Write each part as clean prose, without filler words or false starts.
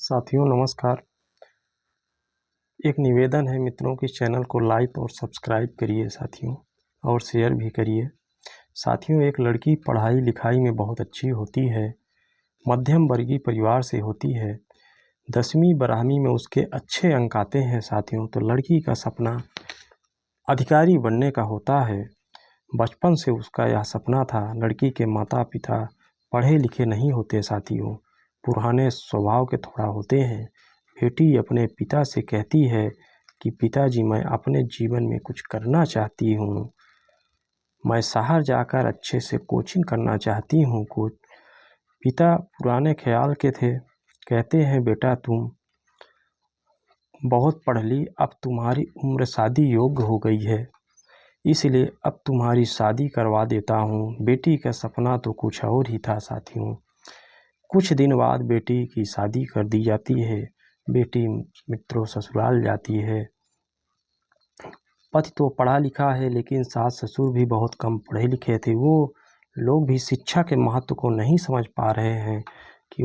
साथियों नमस्कार। एक निवेदन है मित्रों कि चैनल को लाइक और सब्सक्राइब करिए साथियों, और शेयर भी करिए। साथियों, एक लड़की पढ़ाई लिखाई में बहुत अच्छी होती है, मध्यम वर्गीय परिवार से होती है। 10वीं 12वीं में उसके अच्छे अंक आते हैं साथियों। तो लड़की का सपना अधिकारी बनने का होता है। बचपन से उसका यह सपना था। लड़की के माता पिता पढ़े लिखे नहीं होते साथियों, पुराने स्वभाव के थोड़ा होते हैं। बेटी अपने पिता से कहती है कि पिताजी, मैं अपने जीवन में कुछ करना चाहती हूँ, मैं शहर जाकर अच्छे से कोचिंग करना चाहती हूँ कुछ। पिता पुराने ख्याल के थे, कहते हैं बेटा तुम बहुत पढ़ ली, अब तुम्हारी उम्र शादी योग्य हो गई है, इसलिए अब तुम्हारी शादी करवा देता हूँ। बेटी का सपना तो कुछ और ही था साथियों। कुछ दिन बाद बेटी की शादी कर दी जाती है। बेटी मित्रों ससुराल जाती है। पति तो पढ़ा लिखा है, लेकिन सास ससुर भी बहुत कम पढ़े लिखे थे। वो लोग भी शिक्षा के महत्व को नहीं समझ पा रहे हैं कि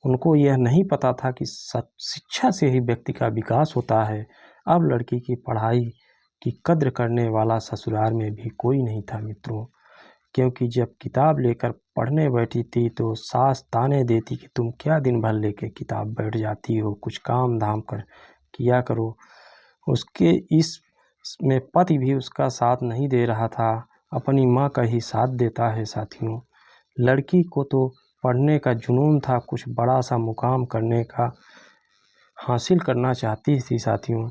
उनको यह नहीं पता था कि शिक्षा से ही व्यक्ति का विकास होता है। अब लड़की की पढ़ाई की कद्र करने वाला ससुराल में भी कोई नहीं था मित्रों, क्योंकि जब किताब लेकर पढ़ने बैठी थी तो सास ताने देती कि तुम क्या दिन भर लेके किताब बैठ जाती हो, कुछ काम धाम कर किया करो। उसके इसमें पति भी उसका साथ नहीं दे रहा था, अपनी माँ का ही साथ देता है साथियों। लड़की को तो पढ़ने का जुनून था, कुछ बड़ा सा मुकाम करने का हासिल करना चाहती थी साथियों।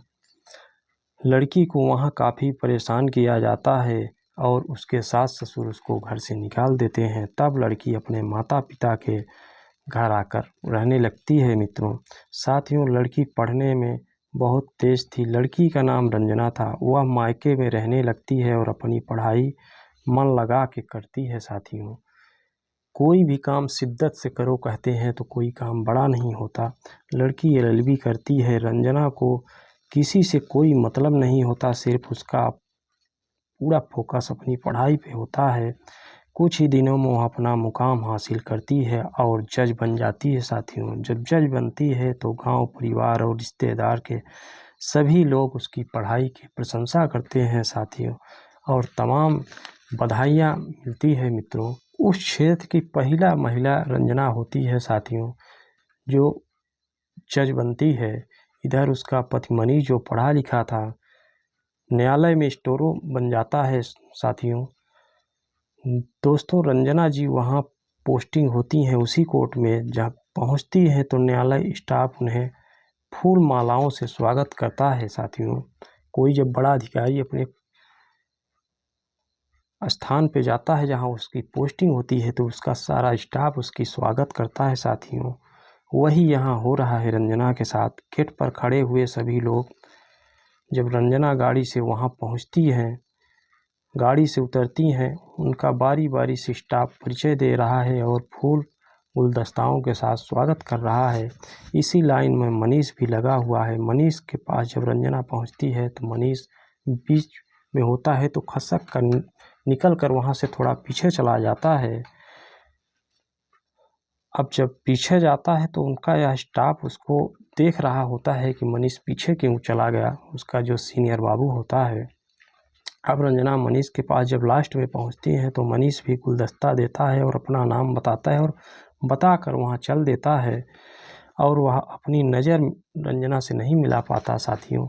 लड़की को वहाँ काफ़ी परेशान किया जाता है और उसके सास ससुर उसको घर से निकाल देते हैं। तब लड़की अपने माता पिता के घर आकर रहने लगती है मित्रों। साथियों, लड़की पढ़ने में बहुत तेज़ थी। लड़की का नाम रंजना था। वह मायके में रहने लगती है और अपनी पढ़ाई मन लगा के करती है साथियों। कोई भी काम शिद्दत से करो कहते हैं तो कोई काम बड़ा नहीं होता। लड़की LLB करती है। रंजना को किसी से कोई मतलब नहीं होता, सिर्फ उसका पूरा फोकस अपनी पढ़ाई पे होता है। कुछ ही दिनों में वह अपना मुकाम हासिल करती है और जज बन जाती है साथियों। जब जज बनती है तो गांव परिवार और रिश्तेदार के सभी लोग उसकी पढ़ाई की प्रशंसा करते हैं साथियों, और तमाम बधाइयाँ मिलती है मित्रों। उस क्षेत्र की पहला महिला रंजना होती है साथियों, जो जज बनती है। इधर उसका पति मनीष जो पढ़ा लिखा था, न्यायालय में स्टोरों बन जाता है साथियों। दोस्तों, रंजना जी वहाँ पोस्टिंग होती हैं उसी कोर्ट में। जब पहुँचती हैं तो न्यायालय स्टाफ उन्हें फूल मालाओं से स्वागत करता है साथियों। कोई जब बड़ा अधिकारी अपने स्थान पे जाता है जहाँ उसकी पोस्टिंग होती है तो उसका सारा स्टाफ उसकी स्वागत करता है साथियों। वही यहाँ हो रहा है रंजना के साथ। गेट पर खड़े हुए सभी लोग, जब रंजना गाड़ी से वहाँ पहुँचती हैं, गाड़ी से उतरती हैं, उनका बारी बारी से स्टाफ परिचय दे रहा है और फूल गुलदस्ताओं के साथ स्वागत कर रहा है। इसी लाइन में मनीष भी लगा हुआ है। मनीष के पास जब रंजना पहुंचती है तो मनीष बीच में होता है तो खसक कर निकल कर वहाँ से थोड़ा पीछे चला जाता है। अब जब पीछे जाता है तो उनका यह स्टाफ उसको देख रहा होता है कि मनीष पीछे क्यों चला गया, उसका जो सीनियर बाबू होता है। अब रंजना मनीष के पास जब लास्ट में पहुंचती है तो मनीष भी गुलदस्ता देता है और अपना नाम बताता है और बताकर वहां चल देता है, और वह अपनी नज़र रंजना से नहीं मिला पाता साथियों।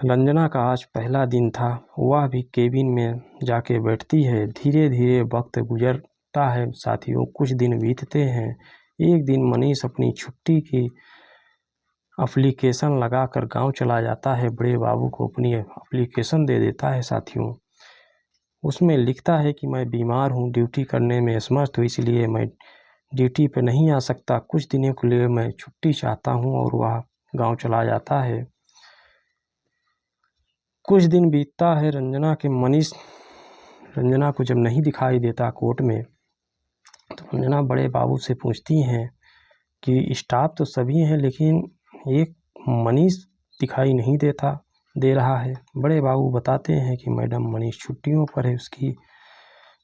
रंजना का आज पहला दिन था। वह भी केबिन में जाके बैठती है। धीरे धीरे वक्त गुजरता है साथियों। कुछ दिन बीतते हैं। एक दिन मनीष अपनी छुट्टी की एप्लीकेशन लगाकर गांव चला जाता है। बड़े बाबू को अपनी एप्लीकेशन दे देता है साथियों। उसमें लिखता है कि मैं बीमार हूँ, ड्यूटी करने में असमर्थ हूँ, इसलिए मैं ड्यूटी पे नहीं आ सकता, कुछ दिनों के लिए मैं छुट्टी चाहता हूँ, और वह गांव चला जाता है। कुछ दिन बीतता है। मनीष रंजना को जब नहीं दिखाई देता कोर्ट में, तो रंजना बड़े बाबू से पूछती हैं कि स्टाफ तो सभी हैं लेकिन एक मनीष दिखाई नहीं दे रहा है। बड़े बाबू बताते हैं कि मैडम मनीष छुट्टियों पर है, उसकी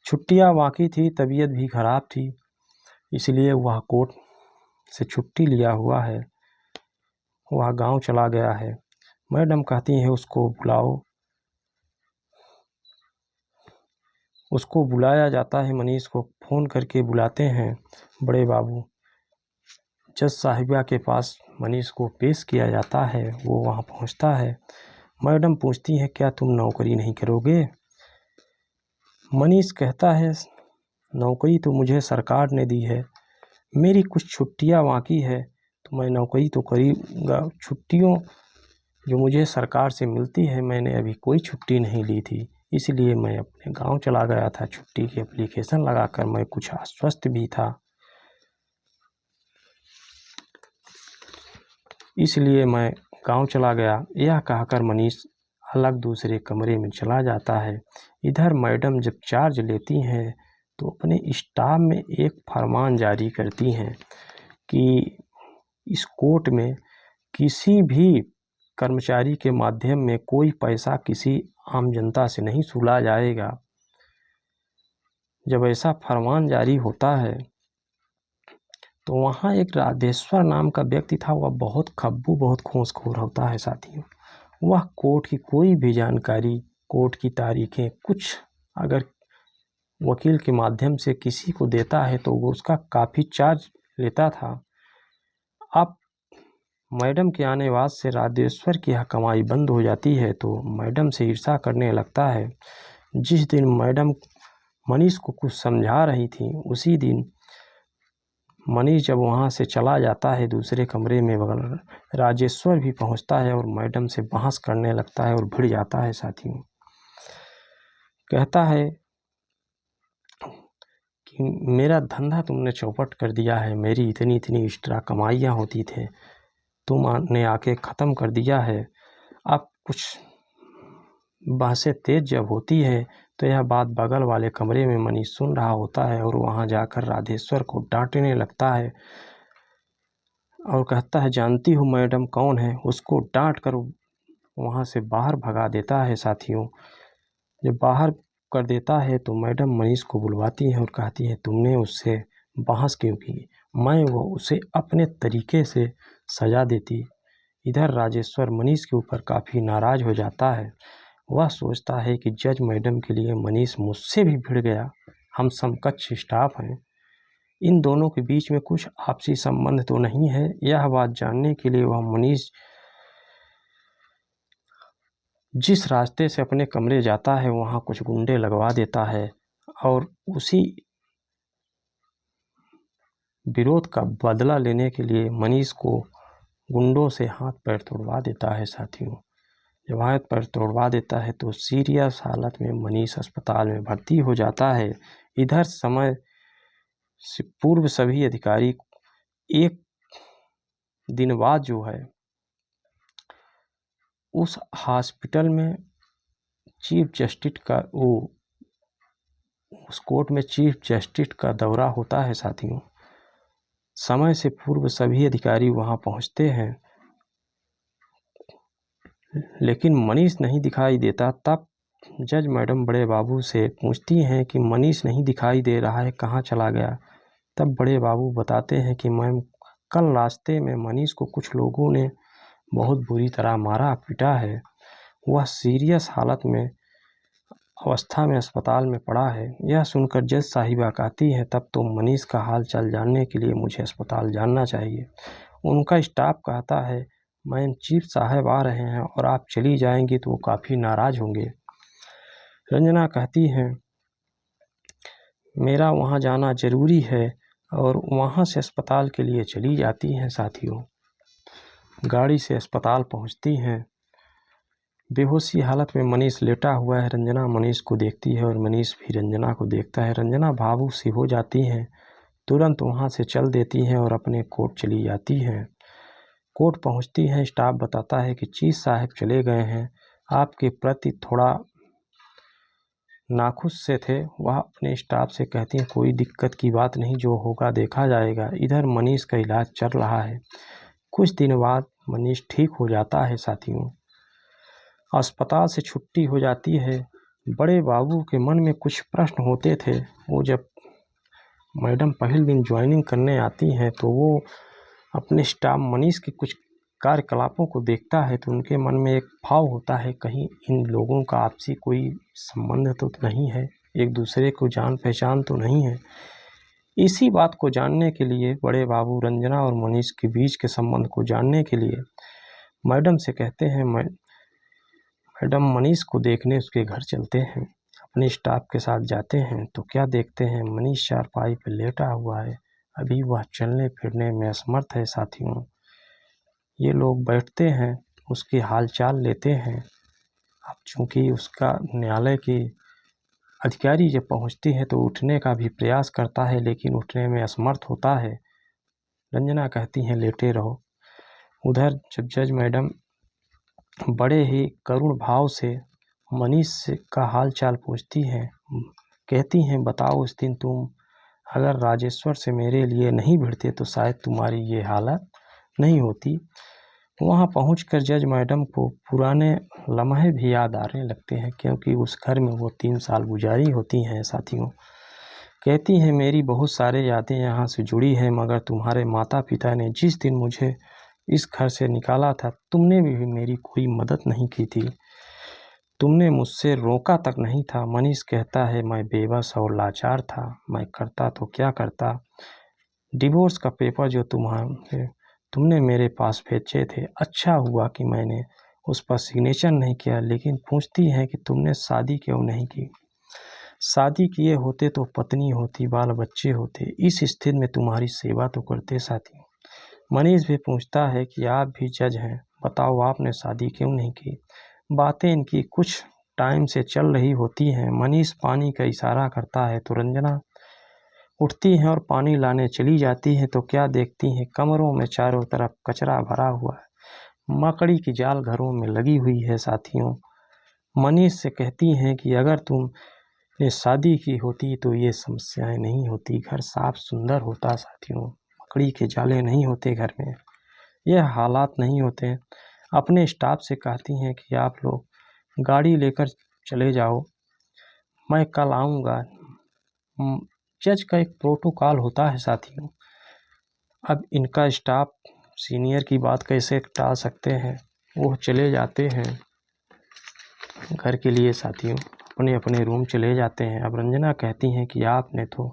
छुट्टियां बाकी थी, तबीयत भी खराब थी, इसलिए वह कोर्ट से छुट्टी लिया हुआ है, वह गांव चला गया है। मैडम कहती हैं उसको बुलाओ। उसको बुलाया जाता है, मनीष को फ़ोन करके बुलाते हैं बड़े बाबू। जज साहिबा के पास मनीष को पेश किया जाता है। वो वहाँ पहुँचता है। मैडम पूछती हैं क्या तुम नौकरी नहीं करोगे? मनीष कहता है नौकरी तो मुझे सरकार ने दी है, मेरी कुछ छुट्टियाँ बाकी है तो मैं नौकरी तो करूँगा। छुट्टियों जो मुझे सरकार से मिलती है, मैंने अभी कोई छुट्टी नहीं ली थी, इसलिए मैं अपने गांव चला गया था। छुट्टी की एप्लीकेशन लगाकर मैं कुछ अस्वस्थ भी था, इसलिए मैं गांव चला गया। यह कहकर मनीष अलग दूसरे कमरे में चला जाता है। इधर मैडम जब चार्ज लेती हैं तो अपने स्टाफ में एक फरमान जारी करती हैं कि इस कोर्ट में किसी भी कर्मचारी के माध्यम में कोई पैसा किसी आम जनता से नहीं वसूला जाएगा। जब ऐसा फरमान जारी होता है तो वहाँ एक राधेश्वर नाम का व्यक्ति था। वह बहुत खब्बू, बहुत खोजखोर होता है साथियों। वह कोर्ट की कोई भी जानकारी, कोर्ट की तारीखें, कुछ अगर वकील के माध्यम से किसी को देता है तो वो उसका काफ़ी चार्ज लेता था। अब मैडम के आने बाद से राधेश्वर की यह कमाई बंद हो जाती है तो मैडम से ईर्ष्या करने लगता है। जिस दिन मैडम मनीष को कुछ समझा रही थी, उसी दिन मनीष जब वहाँ से चला जाता है दूसरे कमरे में, राजेश्वर भी पहुँचता है और मैडम से बहस करने लगता है और भिड़ जाता है साथियों। कहता है कि मेरा धंधा तुमने चौपट कर दिया है, मेरी इतनी इतनी एक्स्ट्रा कमाइयाँ होती थे, तुमने आके ख़त्म कर दिया है। अब कुछ बहसें तेज जब होती है तो यह बात बगल वाले कमरे में मनीष सुन रहा होता है और वहाँ जाकर राधेश्वर को डांटने लगता है और कहता है जानती हूँ मैडम कौन है। उसको डांट कर वहाँ से बाहर भगा देता है साथियों। जब बाहर कर देता है तो मैडम मनीष को बुलवाती है और कहती है तुमने उससे बहस क्यों की, मैं वो उसे अपने तरीके से सजा देती। इधर राजेश्वर मनीष के ऊपर काफ़ी नाराज़ हो जाता है। वह सोचता है कि जज मैडम के लिए मनीष मुझसे भी भिड़ गया, हम समकक्ष स्टाफ हैं, इन दोनों के बीच में कुछ आपसी संबंध तो नहीं है। यह बात जानने के लिए वह मनीष जिस रास्ते से अपने कमरे जाता है वहाँ कुछ गुंडे लगवा देता है और उसी विरोध का बदला लेने के लिए मनीष को गुंडों से हाथ पैर तोड़वा देता है साथियों। जब हाथ पैर तोड़वा देता है तो सीरियस हालत में मनीष अस्पताल में भर्ती हो जाता है। इधर समय से पूर्व सभी अधिकारी एक दिन बाद जो है उस हॉस्पिटल में चीफ जस्टिस का उस कोर्ट में चीफ जस्टिस का दौरा होता है साथियों। समय से पूर्व सभी अधिकारी वहां पहुंचते हैं लेकिन मनीष नहीं दिखाई देता। तब जज मैडम बड़े बाबू से पूछती हैं कि मनीष नहीं दिखाई दे रहा है, कहाँ चला गया। तब बड़े बाबू बताते हैं कि मैम कल रास्ते में मनीष को कुछ लोगों ने बहुत बुरी तरह मारा पीटा है, वह सीरियस हालत में अवस्था में अस्पताल में पड़ा है। यह सुनकर जज साहिबा कहती है तब तो मनीष का हाल चाल जानने के लिए मुझे अस्पताल जाना चाहिए। उनका स्टाफ कहता है मैम चीफ साहब आ रहे हैं और आप चली जाएंगी तो वो काफ़ी नाराज़ होंगे। रंजना कहती है मेरा वहाँ जाना ज़रूरी है और वहाँ से अस्पताल के लिए चली जाती हैं साथियों। गाड़ी से अस्पताल पहुँचती हैं। बेहोशी हालत में मनीष लेटा हुआ है। रंजना मनीष को देखती है और मनीष भी रंजना को देखता है। रंजना भावुक सी हो जाती हैं, तुरंत वहाँ से चल देती हैं और अपने कोर्ट चली जाती हैं। कोर्ट पहुँचती हैं, स्टाफ बताता है कि चीफ साहब चले गए हैं, आपके प्रति थोड़ा नाखुश से थे। वह अपने स्टाफ से कहती हैं कोई दिक्कत की बात नहीं, जो होगा देखा जाएगा। इधर मनीष का इलाज चल रहा है। कुछ दिन बाद मनीष ठीक हो जाता है साथियों। अस्पताल से छुट्टी हो जाती है। बड़े बाबू के मन में कुछ प्रश्न होते थे। वो जब मैडम पहले दिन ज्वाइनिंग करने आती हैं तो वो अपने स्टाफ मनीष के कुछ कार्यकलापों को देखता है तो उनके मन में एक भाव होता है, कहीं इन लोगों का आपसी कोई संबंध तो नहीं है, एक दूसरे को जान पहचान तो नहीं है। इसी बात को जानने के लिए बड़े बाबू रंजना और मनीष के बीच के संबंध को जानने के लिए मैडम से कहते हैं, मैडम मनीष को देखने उसके घर चलते हैं। अपने स्टाफ के साथ जाते हैं तो क्या देखते हैं, मनीष चारपाई पर लेटा हुआ है, अभी वह चलने फिरने में असमर्थ है। साथियों, ये लोग बैठते हैं, उसकी हालचाल लेते हैं। अब चूँकि उसका न्यायालय की अधिकारी जब पहुंचती है तो उठने का भी प्रयास करता है, लेकिन उठने में असमर्थ होता है। रंजना कहती हैं, लेटे रहो। उधर जब जज मैडम बड़े ही करुण भाव से मनीष का हाल चाल पूछती हैं, कहती हैं, बताओ उस दिन तुम अगर राजेश्वर से मेरे लिए नहीं भिड़ते तो शायद तुम्हारी ये हालत नहीं होती। वहाँ पहुंचकर जज मैडम को पुराने लम्हे भी याद आने लगते हैं, क्योंकि उस घर में वो 3 साल गुजारी होती हैं। साथियों, कहती हैं, मेरी बहुत सारे यादें यहाँ से जुड़ी हैं, मगर तुम्हारे माता पिता ने जिस दिन मुझे इस घर से निकाला था, तुमने भी मेरी कोई मदद नहीं की थी, तुमने मुझसे रोका तक नहीं था। मनीष कहता है, मैं बेबस और लाचार था, मैं करता तो क्या करता। डिवोर्स का पेपर जो तुमने मेरे पास भेजे थे, अच्छा हुआ कि मैंने उस पर सिग्नेचर नहीं किया। लेकिन पूछती हैं कि तुमने शादी क्यों नहीं की। शादी किए होते तो पत्नी होती, बाल बच्चे होते, इस स्थिति में तुम्हारी सेवा तो करते। साथी मनीष भी पूछता है कि आप भी जज हैं, बताओ आपने शादी क्यों नहीं की। बातें इनकी कुछ टाइम से चल रही होती हैं। मनीष पानी का इशारा करता है तो रंजना उठती हैं और पानी लाने चली जाती हैं तो क्या देखती हैं, कमरों में चारों तरफ कचरा भरा हुआ है, मकड़ी की जाल घरों में लगी हुई है। साथियों, मनीष से कहती हैं कि अगर तुमने शादी की होती तो ये समस्याएं नहीं होती, घर साफ सुंदर होता। साथियों, मकड़ी के जाले नहीं होते घर में, यह हालात नहीं होते। अपने स्टाफ से कहती हैं कि आप लोग गाड़ी लेकर चले जाओ, मैं कल आऊँगा। जज का एक प्रोटोकॉल होता है। साथियों, अब इनका स्टाफ सीनियर की बात कैसे टाल सकते हैं, वो चले जाते हैं घर के लिए। साथियों, अपने अपने रूम चले जाते हैं। अब रंजना कहती हैं कि आपने तो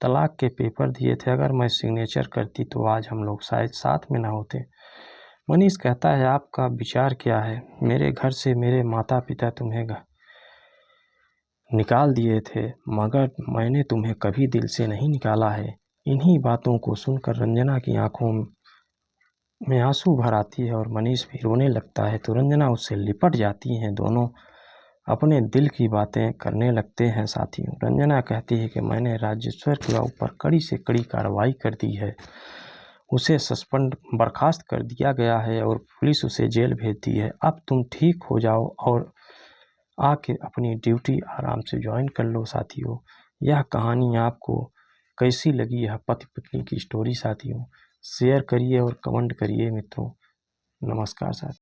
तलाक के पेपर दिए थे, अगर मैं सिग्नेचर करती तो आज हम लोग शायद साथ में ना होते। मनीष कहता है, आपका विचार क्या है, मेरे घर से मेरे माता पिता तुम्हें निकाल दिए थे, मगर मैंने तुम्हें कभी दिल से नहीं निकाला है। इन्हीं बातों को सुनकर रंजना की आंखों में आंसू भर आती है और मनीष भी रोने लगता है तो रंजना उससे लिपट जाती हैं। दोनों अपने दिल की बातें करने लगते हैं। साथियों, रंजना कहती है कि मैंने राजेश्वर के ऊपर कड़ी से कड़ी कार्रवाई कर दी है, उसे सस्पेंड बर्खास्त कर दिया गया है और पुलिस उसे जेल भेज दी है। अब तुम ठीक हो जाओ और आके अपनी ड्यूटी आराम से ज्वाइन कर लो। साथियों, यह कहानी आपको कैसी लगी, यह पति पत्नी की स्टोरी। साथियों, शेयर करिए और कमेंट करिए मित्रों। नमस्कार साथियों।